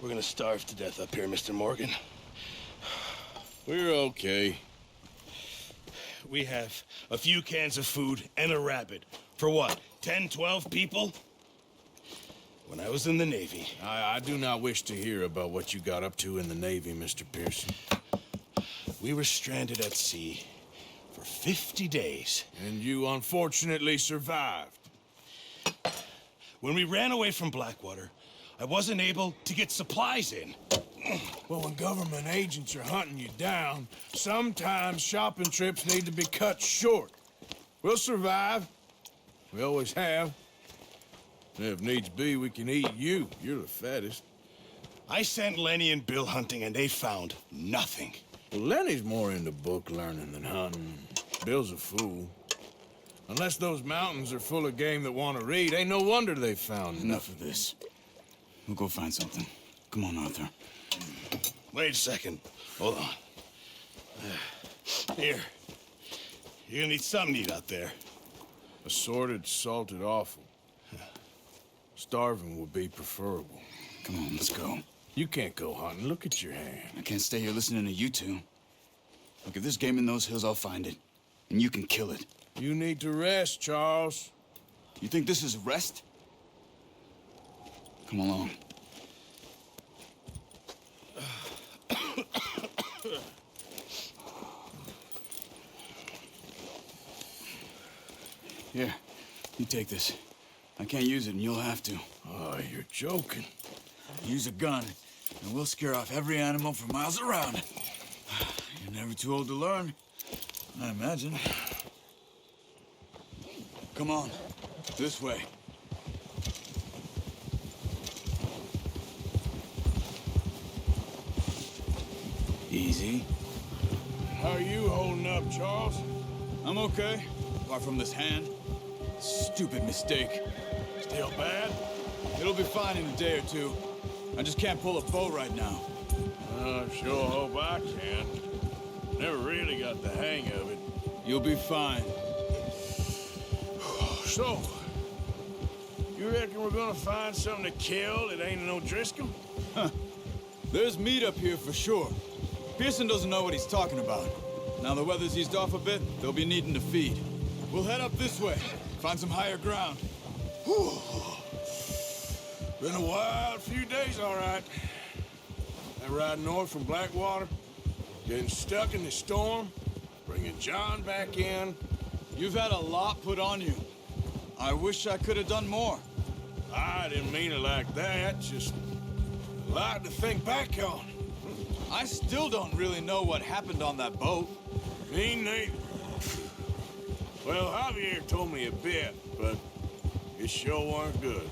We're gonna starve to death up here, Mr. Morgan. We're okay. We have a few cans of food and a rabbit. For what, 10, 12 people? When I was in the Navy... I do not wish to hear about what you got up to in the Navy, Mr. Pearson. We were stranded at sea for 50 days. And you unfortunately survived. When we ran away from Blackwater, I wasn't able to get supplies in. Well, when government agents are hunting you down, sometimes shopping trips need to be cut short. We'll survive. We always have. And if needs be, we can eat you. You're the fattest. I sent Lenny and Bill hunting, and they found nothing. Well, Lenny's more into book learning than hunting. Bill's a fool. Unless those mountains are full of game that want to read, ain't no wonder they found Enough of this. We'll go find something. Come on, Arthur. Wait a second. Hold on. Here. You're gonna need something to eat out there. Assorted, salted offal. Starving would be preferable. Come on, let's go. You can't go hunting. Look at your hand. I can't stay here listening to you two. Look, if there's game in those hills, I'll find it. And you can kill it. You need to rest, Charles. You think this is rest? Come along. Here, you take this. I can't use it, and you'll have to. Oh, you're joking. Use a gun, and we'll scare off every animal for miles around. You're never too old to learn, I imagine. Come on, this way. Easy. How are you holding up, Charles? I'm okay, apart from this hand. Stupid mistake. Still bad? It'll be fine in a day or two. I just can't pull a bow right now. I sure hope I can. Never really got the hang of it. You'll be fine. So, you reckon we're gonna find something to kill that ain't no Driscoll? Huh. There's meat up here for sure. Pearson doesn't know what he's talking about. Now the weather's eased off a bit, they'll be needing to feed. We'll head up this way, find some higher ground. Whew. Been a wild few days, all right. That ride north from Blackwater, getting stuck in the storm, bringing John back in. You've had a lot put on you. I wish I could have done more. I didn't mean it like that, just a lot to think back on. I still don't really know what happened on that boat. Me neither. Well, Javier told me a bit, but it sure weren't good.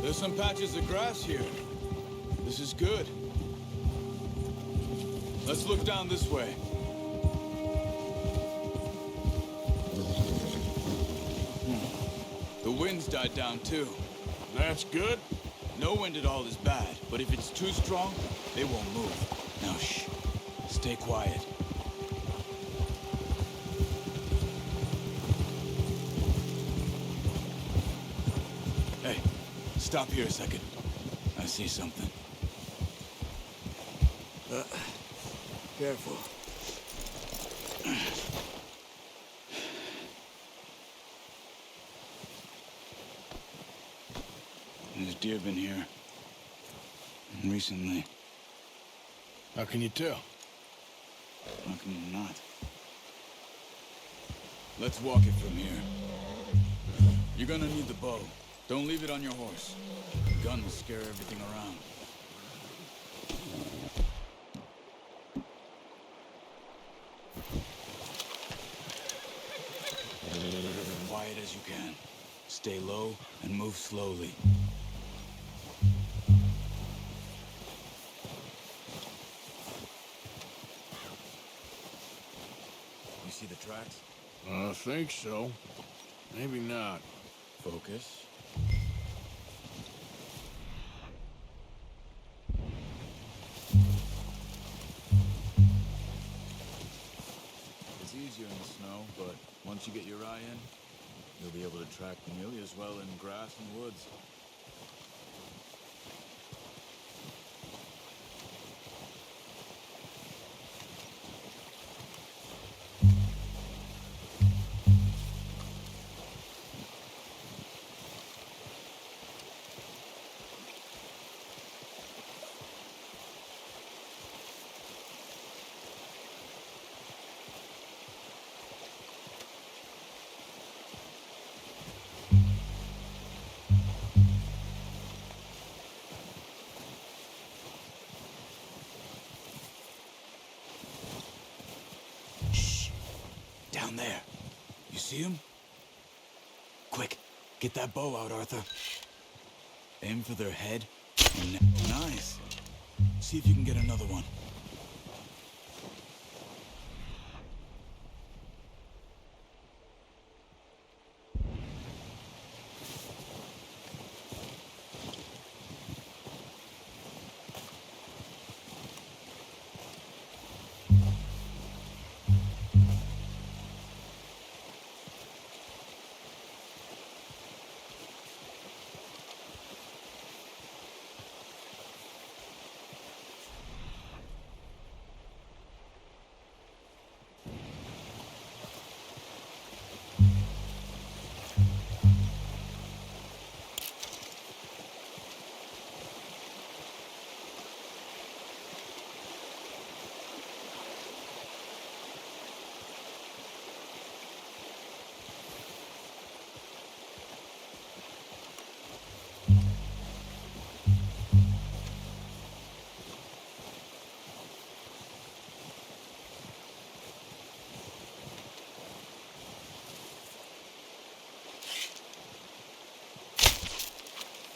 There's some patches of grass here. This is good. Let's look down this way. The wind's died down too. That's good. No wind at all is bad, but if it's too strong, they won't move. Now shh. Stay quiet. Hey, stop here a second. I see something. Careful. There's deer been here. Recently. How can you tell? How can you not? Let's walk it from here. You're gonna need the bow. Don't leave it on your horse. The gun will scare everything around. quiet as you can. Stay low and move slowly. You see the tracks? I think so. Maybe not. Focus. It's easier in the snow, but once you get your eye in, you'll be able to track nearly as well in grass and woods. Down there. You see him? Quick, get that bow out, Arthur. Aim for their head. Nice. See if you can get another one.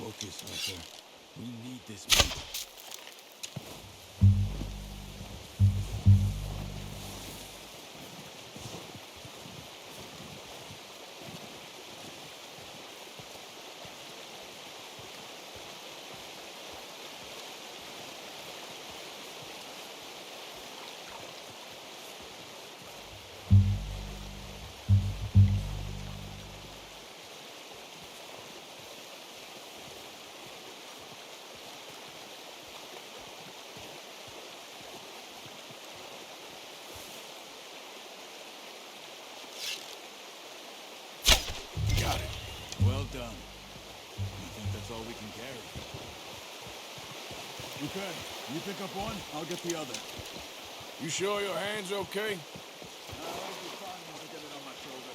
Focus, Arthur. We need this meat. Well done. I think that's all we can carry. Okay, you pick up one, I'll get the other. You sure your hand's okay? I'll be fine once I get it on my shoulder.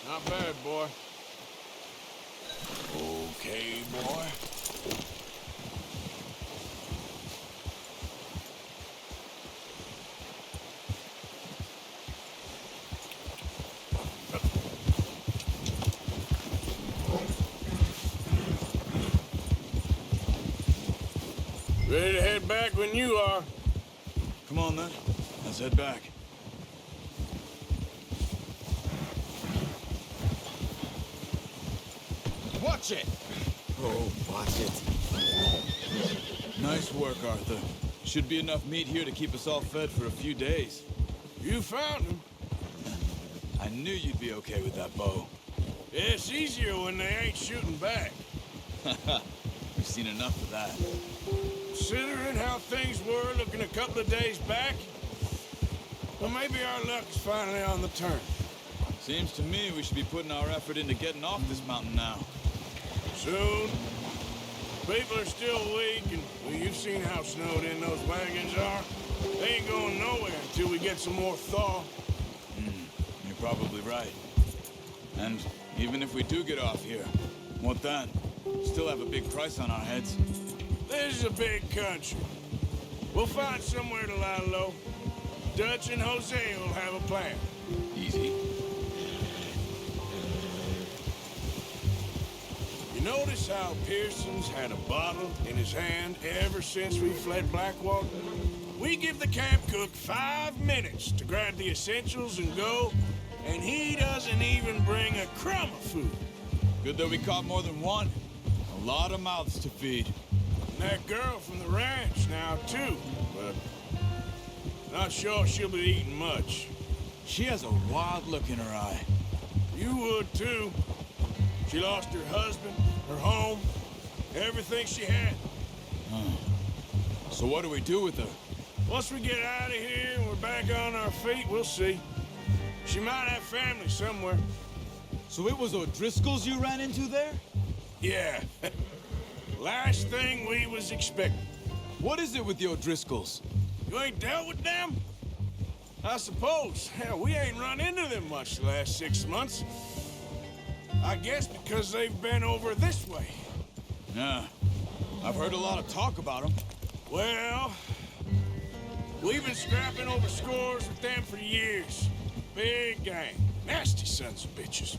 Not bad, boy. Okay, boy. Ready to head back when you are. Come on, then. Let's head back. Watch it! Oh, watch it. Nice work, Arthur. Should be enough meat here to keep us all fed for a few days. You found him. I knew you'd be okay with that bow. Yeah, it's easier when they ain't shooting back. We've seen enough of that. Considering how things were looking a couple of days back, Well, maybe our luck is finally on the turn. Seems to me we should be putting our effort into getting off this mountain now. Soon. People are still weak, and well, you've seen how snowed in those wagons are. They ain't going nowhere until we get some more thaw. You're probably right. And even if we do get off here, what then? Still have a big price on our heads. This is a big country. We'll find somewhere to lie low. Dutch and Jose will have a plan. Easy. You notice how Pearson's had a bottle in his hand ever since we fled Blackwater? We give the camp cook 5 minutes to grab the essentials and go, and he doesn't even bring a crumb of food. Good that we caught more than one. A lot of mouths to feed. And that girl from the ranch now, too, but not sure she'll be eating much. She has a wild look in her eye. You would, too. She lost her husband, her home, everything she had. So what do we do with her? Once we get out of here and we're back on our feet, we'll see. She might have family somewhere. So it was O'Driscoll's you ran into there? Yeah. Last thing we was expecting. What is it with the O'Driscolls? You ain't dealt with them? I suppose. Hell, we ain't run into them much the last 6 months. I guess because they've been over this way. Yeah. I've heard a lot of talk about them. Well, we've been scrapping over scores with them for years. Big gang. Nasty sons of bitches.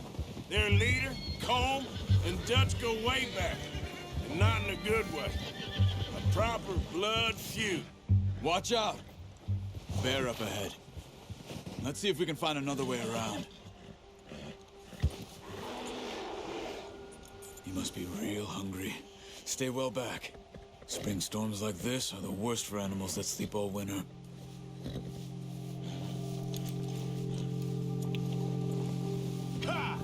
Their leader, Combe, and Dutch go way back. And not in a good way. A proper blood feud. Watch out. Bear up ahead. Let's see if we can find another way around. You must be real hungry. Stay well back. Spring storms like this are the worst for animals that sleep all winter. Ha!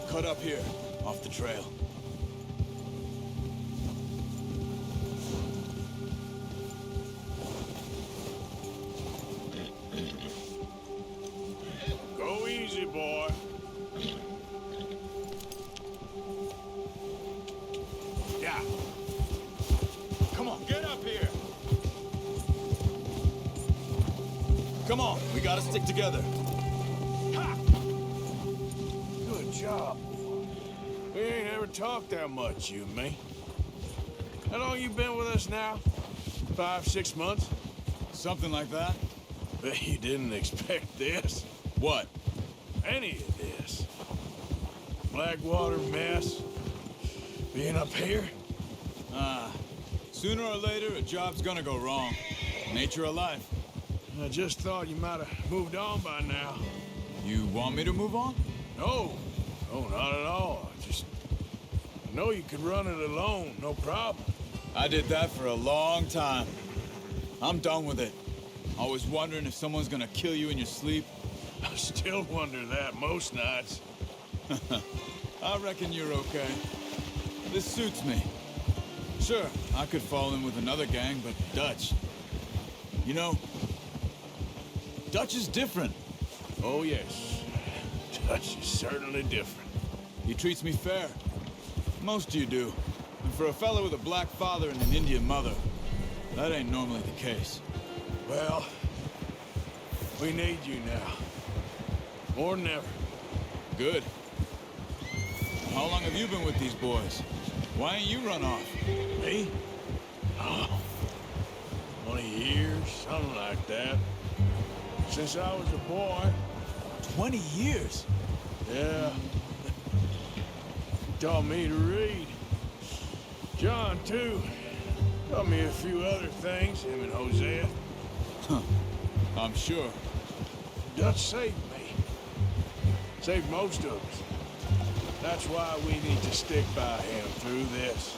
Cut up here, off the trail. Go easy, boy. Yeah. Come on, get up here! Come on, we gotta stick together. Ha! Good job. We ain't ever talked that much, you and me. How long you been with us now? 5, 6 months? Something like that? Bet you didn't expect this. What? Any of this. Blackwater mess. Being up here? Sooner or later, a job's gonna go wrong. Nature of life. I just thought you might have moved on by now. You want me to move on? No. No, not at all. I know you could run it alone, no problem. I did that for a long time. I'm done with it. Always wondering if someone's gonna kill you in your sleep. I still wonder that most nights. I reckon you're okay. This suits me. Sure, I could fall in with another gang, but Dutch... You know, Dutch is different. Oh, yes. Dutch is certainly different. He treats me fair. Most of you do. And for a fellow with a black father and an Indian mother, that ain't normally the case. Well, we need you now. More than ever. Good. How long have you been with these boys? Why ain't you run off? Me? Oh, 20 years, something like that. Since I was a boy. 20 years? Yeah. Taught me to read. John, too. Taught me a few other things, him and Hosea. Huh. I'm sure. Dutch saved me. Saved most of us. That's why we need to stick by him through this.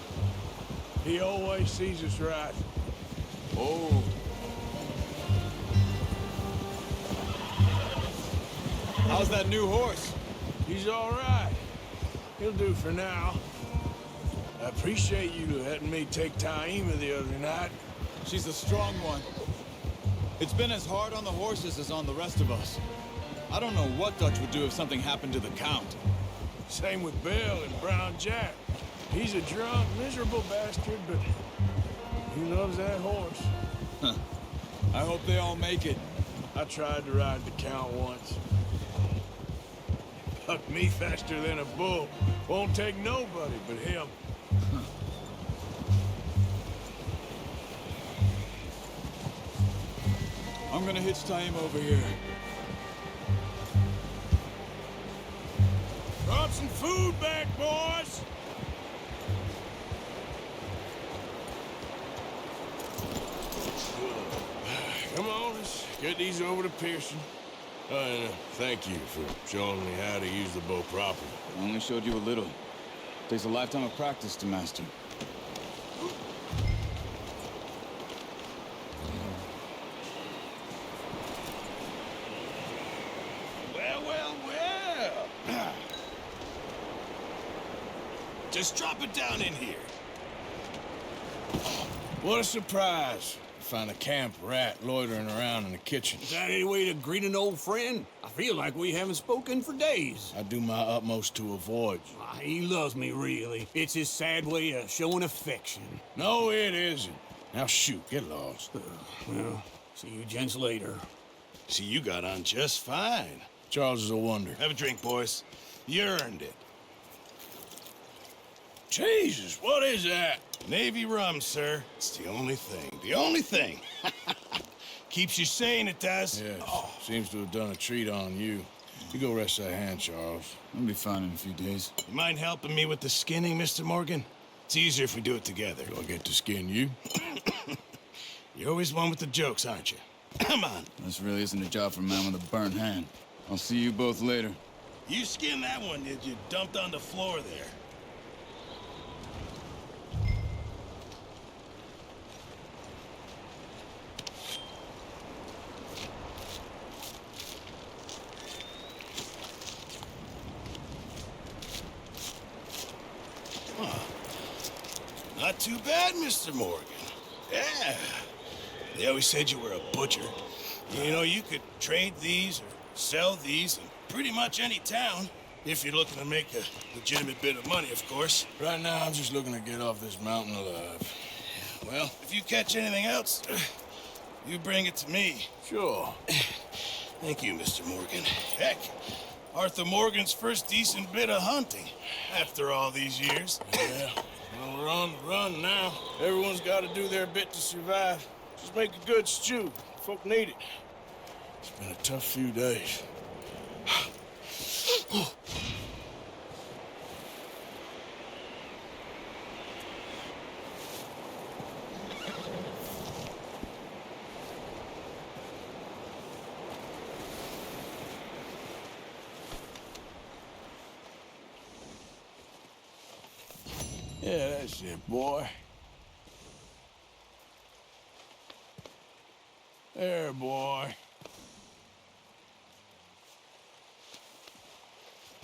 He always sees us right. Oh. I'll How's that new horse? He's all right. He'll do for now. I appreciate you letting me take Taima the other night. She's a strong one. It's been as hard on the horses as on the rest of us. I don't know what Dutch would do if something happened to the Count. Same with Bill and Brown Jack. He's a drunk, miserable bastard, but he loves that horse. I hope they all make it. I tried to ride the Count once. Bucked me faster than a bull. Won't take nobody but him. I'm gonna hitch Taima over here. Brought some food back, boys! Come on, let's get these over to Pearson. And thank you for showing me how to use the bow properly. I only showed you a little. Takes a lifetime of practice to master. Well. Just drop it down in here. What a surprise. Find a camp rat loitering around in the kitchen. Is that any way to greet an old friend? I feel like we haven't spoken for days. I do my utmost to avoid you. He loves me, really. It's his sad way of showing affection. No, it isn't. Now shoot, get lost. Well, see you gents later. See, you got on just fine. Charles is a wonder. Have a drink, boys. You earned it. Jesus, what is that? Navy rum, sir. It's the only thing. The only thing. Keeps you sane, it does. Yes, seems to have done a treat on you. You go rest that hand, Charles. I'll be fine in a few days. You mind helping me with the skinning, Mr. Morgan? It's easier if we do it together. Do I get to skin you? You're always one with the jokes, aren't you? Come on. This really isn't a job for a man with a burnt hand. I'll see you both later. You skinned that one, did you? Dumped on the floor there. Not too bad, Mr. Morgan. Yeah. They always said you were a butcher. You know, you could trade these or sell these in pretty much any town, if you're looking to make a legitimate bit of money, of course. Right now, I'm just looking to get off this mountain alive. Well, if you catch anything else, you bring it to me. Sure. Thank you, Mr. Morgan. Heck, Arthur Morgan's first decent bit of hunting after all these years. Yeah. Well, we're on the run now. Everyone's got to do their bit to survive. Just make a good stew. Folk need it. It's been a tough few days. Yeah, that's it, boy. There, boy.